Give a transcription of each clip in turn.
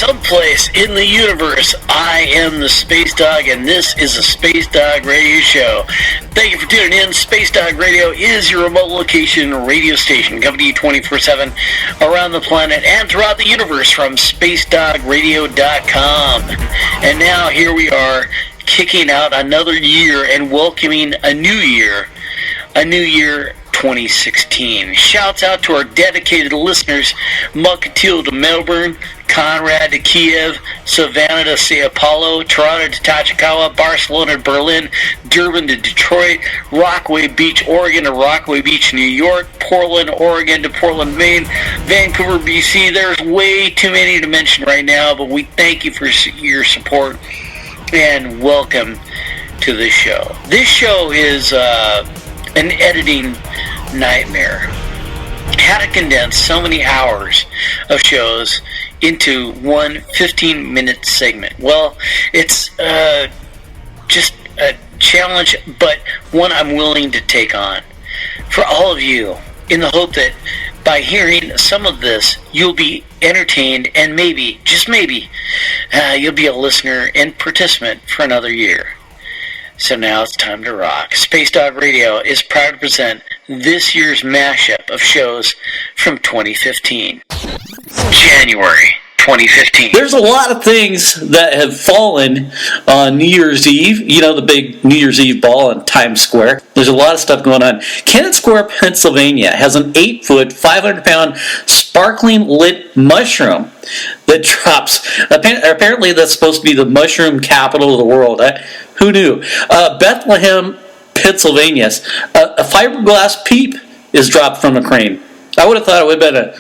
someplace in the universe. I am the Space Dog, and this is the Space Dog Radio Show. Thank you for tuning in. Space Dog Radio is your remote location radio station, coming to you 24/7 around the planet and throughout the universe from spacedogradio.com. And now here we are, kicking out another year and welcoming a new year 2016. Shouts out to our dedicated listeners, Mukateel to Melbourne, Conrad to Kiev, Savannah to Sao Paulo, Toronto to Tachikawa, Barcelona to Berlin, Durban to Detroit, Rockaway Beach, Oregon to Rockaway Beach, New York, Portland, Oregon to Portland, Maine, Vancouver, BC. There's way too many to mention right now, but we thank you for your support and welcome to this show. This show is an editing nightmare. How to condense so many hours of shows into one 15-minute segment? Well, it's just a challenge, but one I'm willing to take on for all of you, in the hope that by hearing some of this, you'll be entertained and maybe, just maybe, you'll be a listener and participant for another year. So now it's time to rock. Space Dog Radio is proud to present this year's mashup of shows from 2015. January 2015. There's a lot of things that have fallen on New Year's Eve. You know, the big New Year's Eve ball in Times Square. There's a lot of stuff going on. Kennett Square, Pennsylvania has an 8-foot, 500-pound sparkling lit mushroom that drops. Apparently that's supposed to be the mushroom capital of the world. Who knew? Bethlehem, Pennsylvania, a fiberglass peep is dropped from a crane. I would have thought it would have been a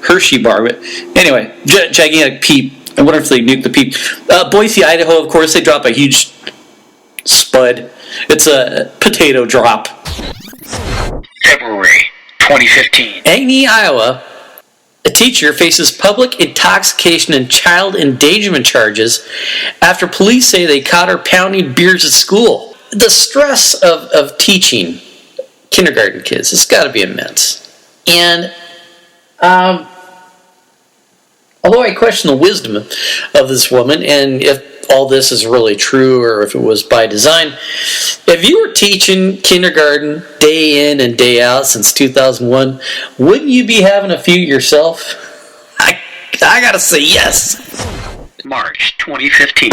Hershey bar, but anyway, gigantic peep. I wonder if they nuked the peep. Boise, Idaho, of course, they drop a huge spud. It's a potato drop. February 2015. Agni, Iowa, a teacher faces public intoxication and child endangerment charges after police say they caught her pounding beers at school. The stress of teaching kindergarten kids has got to be immense. And although I question the wisdom of this woman and if all this is really true or if it was by design, if you were teaching kindergarten day in and day out since 2001, wouldn't you be having a few yourself? I gotta say yes. March 2015.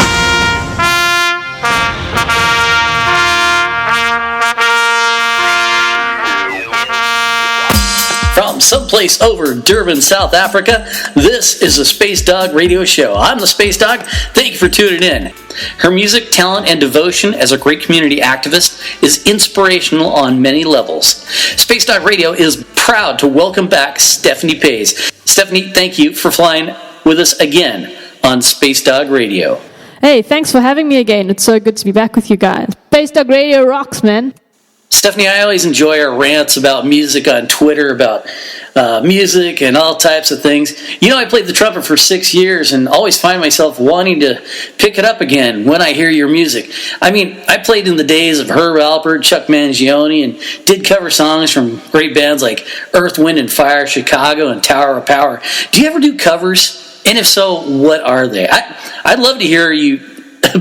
From someplace over Durban, South Africa, this is the Space Dog Radio Show. I'm the Space Dog. Thank you for tuning in. Her music, talent, and devotion as a great community activist is inspirational on many levels. Space Dog Radio is proud to welcome back Stephanie Pays. Stephanie, thank you for flying with us again on Space Dog Radio. Hey, thanks for having me again. It's so good to be back with you guys. Space Dog Radio rocks, man. Stephanie, I always enjoy our rants about music on Twitter, about music and all types of things. You know, I played the trumpet for 6 years and always find myself wanting to pick it up again when I hear your music. I mean, I played in the days of Herb Alpert, Chuck Mangione, and did cover songs from great bands like Earth, Wind and Fire, Chicago, and Tower of Power. Do you ever do covers? And if so, what are they? I'd love to hear you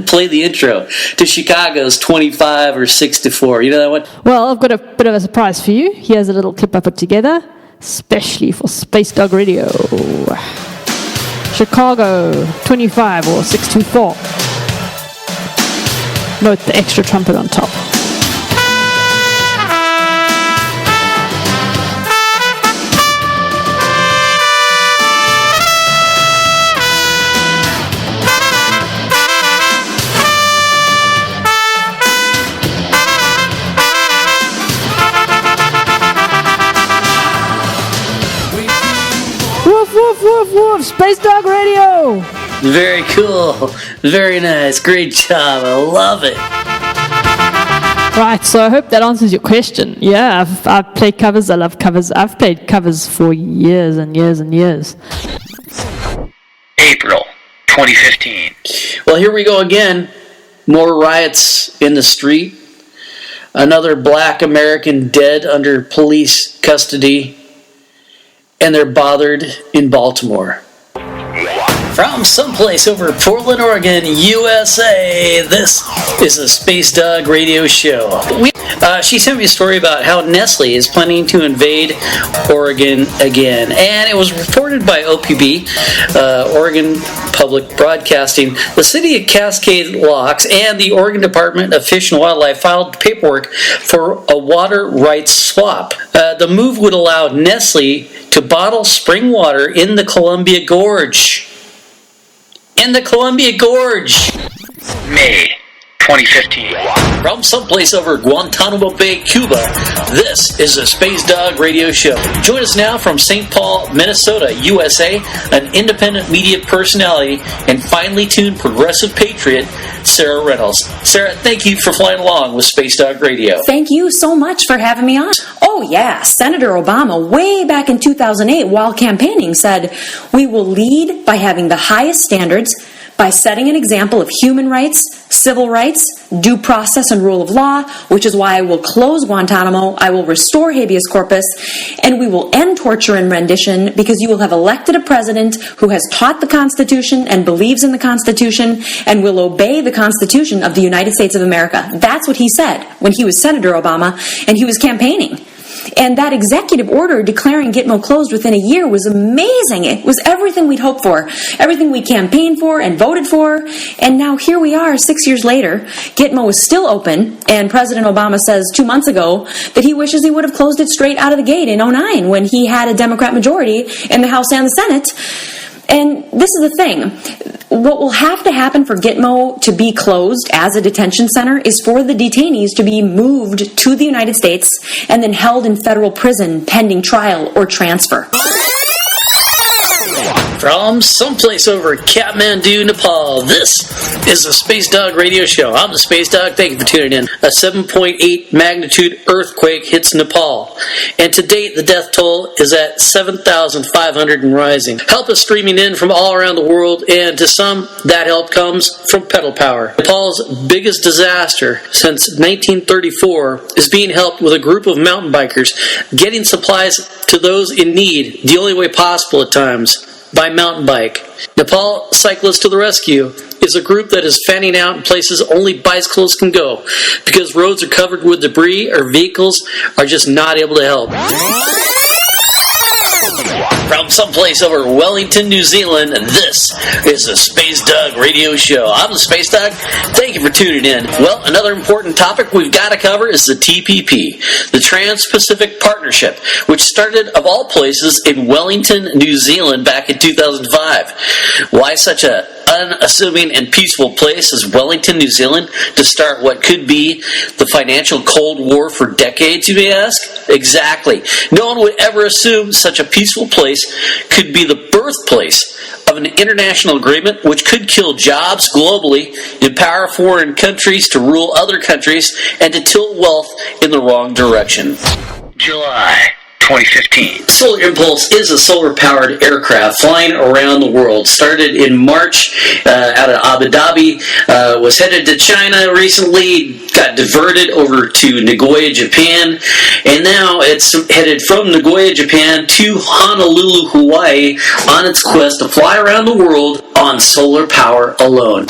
play the intro to Chicago's 25 or 6-4. You know that one? Well, I've got a bit of a surprise for you. Here's a little clip I put together, especially for Space Dog Radio. Chicago 25 or 6-4. Note the extra trumpet on top. Woof, woof, woof, Space Dog Radio! Very cool. Very nice. Great job. I love it. Right, so I hope that answers your question. Yeah, I've played covers. I love covers. I've played covers for years and years and years. April 2015. Well, here we go again. More riots in the street. Another black American dead under police custody. And they're bothered in Baltimore. From someplace over Portland, Oregon, USA, this is the Space Dog Radio Show. She sent me a story about how Nestle is planning to invade Oregon again, and it was reported by OPB, Oregon Public Broadcasting. The city of Cascade Locks and the Oregon Department of Fish and Wildlife filed paperwork for a water rights swap. The move would allow Nestle to bottle spring water in the Columbia Gorge. May 2015. From someplace over Guantanamo Bay, Cuba, this is the Space Dog Radio Show. Join us now from St. Paul, Minnesota, USA, an independent media personality and finely tuned progressive patriot, Sarah Reynolds. Sarah, thank you for flying along with Space Dog Radio. Thank you so much for having me on. Oh yeah, Senator Obama, way back in 2008, while campaigning, said, "We will lead by having the highest standards, by setting an example of human rights, civil rights, due process, and rule of law, which is why I will close Guantanamo, I will restore habeas corpus, and we will end torture and rendition because you will have elected a president who has taught the Constitution and believes in the Constitution and will obey the Constitution of the United States of America." That's what he said when he was Senator Obama and he was campaigning. And that executive order declaring Gitmo closed within a year was amazing. It was everything we'd hoped for, everything we campaigned for and voted for. And now here we are 6 years later. Gitmo is still open. And President Obama says 2 months ago that he wishes he would have closed it straight out of the gate in 2009 when he had a Democrat majority in the House and the Senate. And this is the thing. What will have to happen for Gitmo to be closed as a detention center is for the detainees to be moved to the United States and then held in federal prison pending trial or transfer. From someplace over Kathmandu, Nepal, this is the Space Dog Radio Show. I'm the Space Dog. Thank you for tuning in. A 7.8 magnitude earthquake hits Nepal, and to date the death toll is at 7,500 and rising. Help is streaming in from all around the world, and to some, that help comes from pedal power. Nepal's biggest disaster since 1934 is being helped with a group of mountain bikers getting supplies to those in need the only way possible at times, by mountain bike. Nepal Cyclists to the Rescue is a group that is fanning out in places only bicycles can go because roads are covered with debris or vehicles are just not able to help. From someplace over Wellington, New Zealand, this is the Space Dog Radio Show. I'm the Space Dog. Thank you for tuning in. Well, another important topic we've got to cover is the TPP, the Trans-Pacific Partnership, which started, of all places, in Wellington, New Zealand back in 2005. Why such a unassuming and peaceful place as Wellington, New Zealand, to start what could be the financial Cold War for decades, you may ask? Exactly. No one would ever assume such a peaceful place could be the birthplace of an international agreement which could kill jobs globally, empower foreign countries to rule other countries, and to tilt wealth in the wrong direction. July 2015. Solar Impulse is a solar-powered aircraft flying around the world. Started in March out of Abu Dhabi, was headed to China recently, got diverted over to Nagoya, Japan, and now it's headed from Nagoya, Japan to Honolulu, Hawaii on its quest to fly around the world on solar power alone.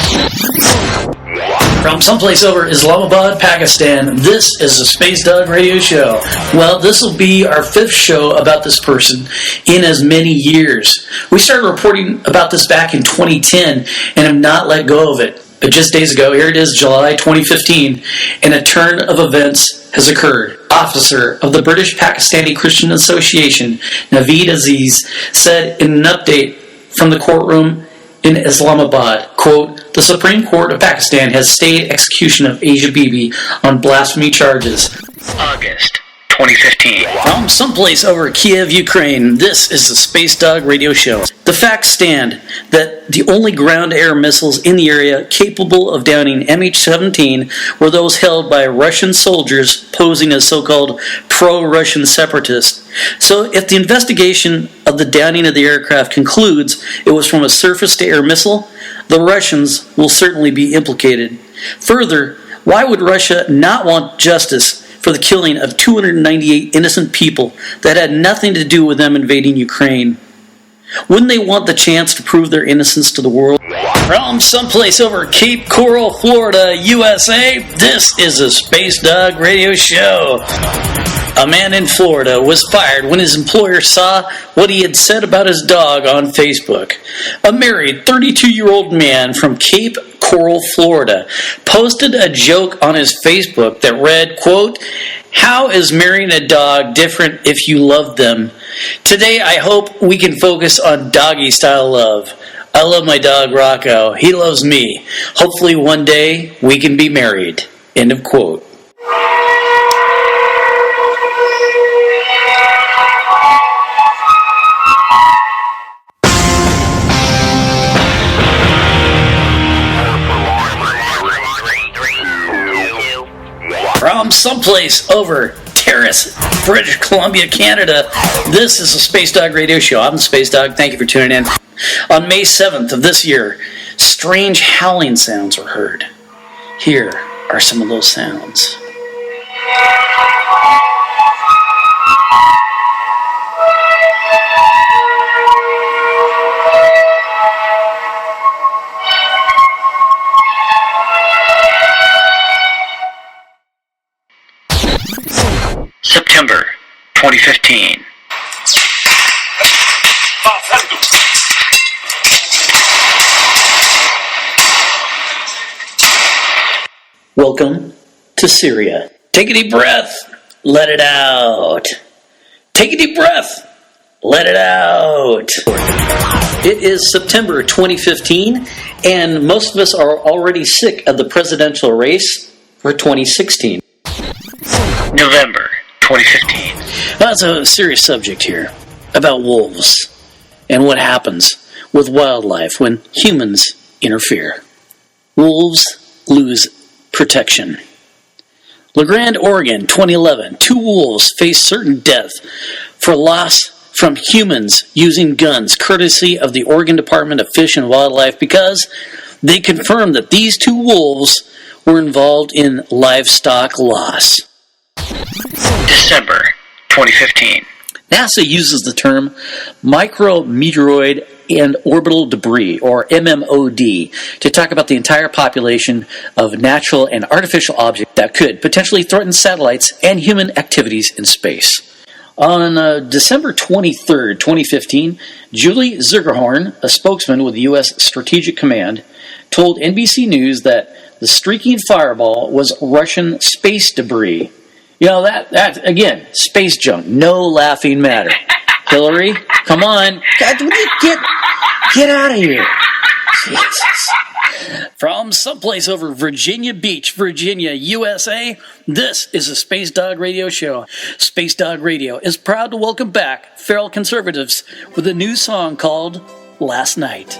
From someplace over Islamabad, Pakistan, this is the Space Dog Radio Show. Well, this will be our 5th show about this person in as many years. We started reporting about this back in 2010 and have not let go of it. But just days ago, here it is, July 2015, and a turn of events has occurred. Officer of the British Pakistani Christian Association, Naveed Aziz, said in an update from the courtroom in Islamabad, quote, "The Supreme Court of Pakistan has stayed execution of Asia Bibi on blasphemy charges." August 2015. From someplace over Kiev, Ukraine, this is the Space Dog Radio Show. The facts stand that the only ground-air missiles in the area capable of downing MH17 were those held by Russian soldiers posing as so-called pro-Russian separatists. So if the investigation of the downing of the aircraft concludes it was from a surface-to-air missile, the Russians will certainly be implicated. Further, why would Russia not want justice for the killing of 298 innocent people that had nothing to do with them invading Ukraine? Wouldn't they want the chance to prove their innocence to the world? From someplace over Cape Coral, Florida, USA, this is a Space Dog Radio Show. A man in Florida was fired when his employer saw what he had said about his dog on Facebook. A married 32-year-old man from Cape Coral, Florida, posted a joke on his Facebook that read, quote, "How is marrying a dog different if you love them? Today I hope we can focus on doggy-style love. I love my dog Rocco. He loves me. Hopefully one day we can be married." End of quote. From someplace over Terrace, British Columbia, Canada, this is the Space Dog Radio Show. I'm the Space Dog. Thank you for tuning in. On May 7th of this year, strange howling sounds were heard. Here are some of those sounds. September 2015. Welcome to Syria. Take a deep breath. Let it out. Take a deep breath. Let it out. It is September 2015, and most of us are already sick of the presidential race for 2016. November 2015. That's a serious subject here about wolves and what happens with wildlife when humans interfere. Wolves lose protection. LaGrande, Oregon, 2011. 2 wolves face certain death for loss from humans using guns, courtesy of the Oregon Department of Fish and Wildlife, because they confirmed that these 2 wolves were involved in livestock loss. December 2015. NASA uses the term micrometeoroid and orbital debris, or MMOD, to talk about the entire population of natural and artificial objects that could potentially threaten satellites and human activities in space. On December 23rd, 2015, Julie Zurgerhorn, a spokesman with the U.S. Strategic Command, told NBC News that the streaking fireball was Russian space debris. You know, that again, space junk, no laughing matter. Hillary, come on. God, get out of here. Jesus. From someplace over Virginia Beach, Virginia, USA, this is a Space Dog Radio Show. Space Dog Radio is proud to welcome back feral conservatives with a new song called Last Night.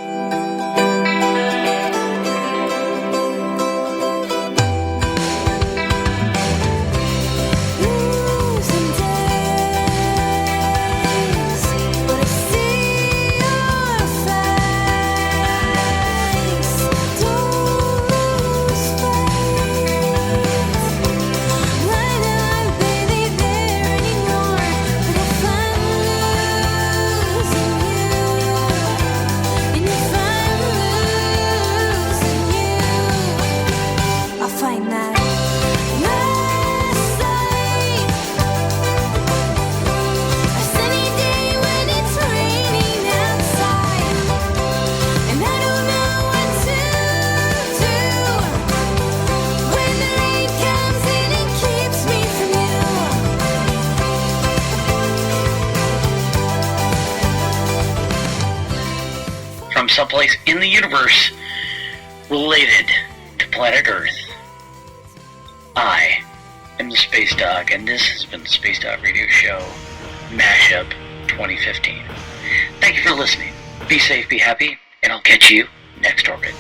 From someplace in the universe related to planet Earth, I am the Space Dog, and this has been the Space Dog Radio Show, Mashup 2015. Thank you for listening. Be safe, be happy, and I'll catch you next orbit.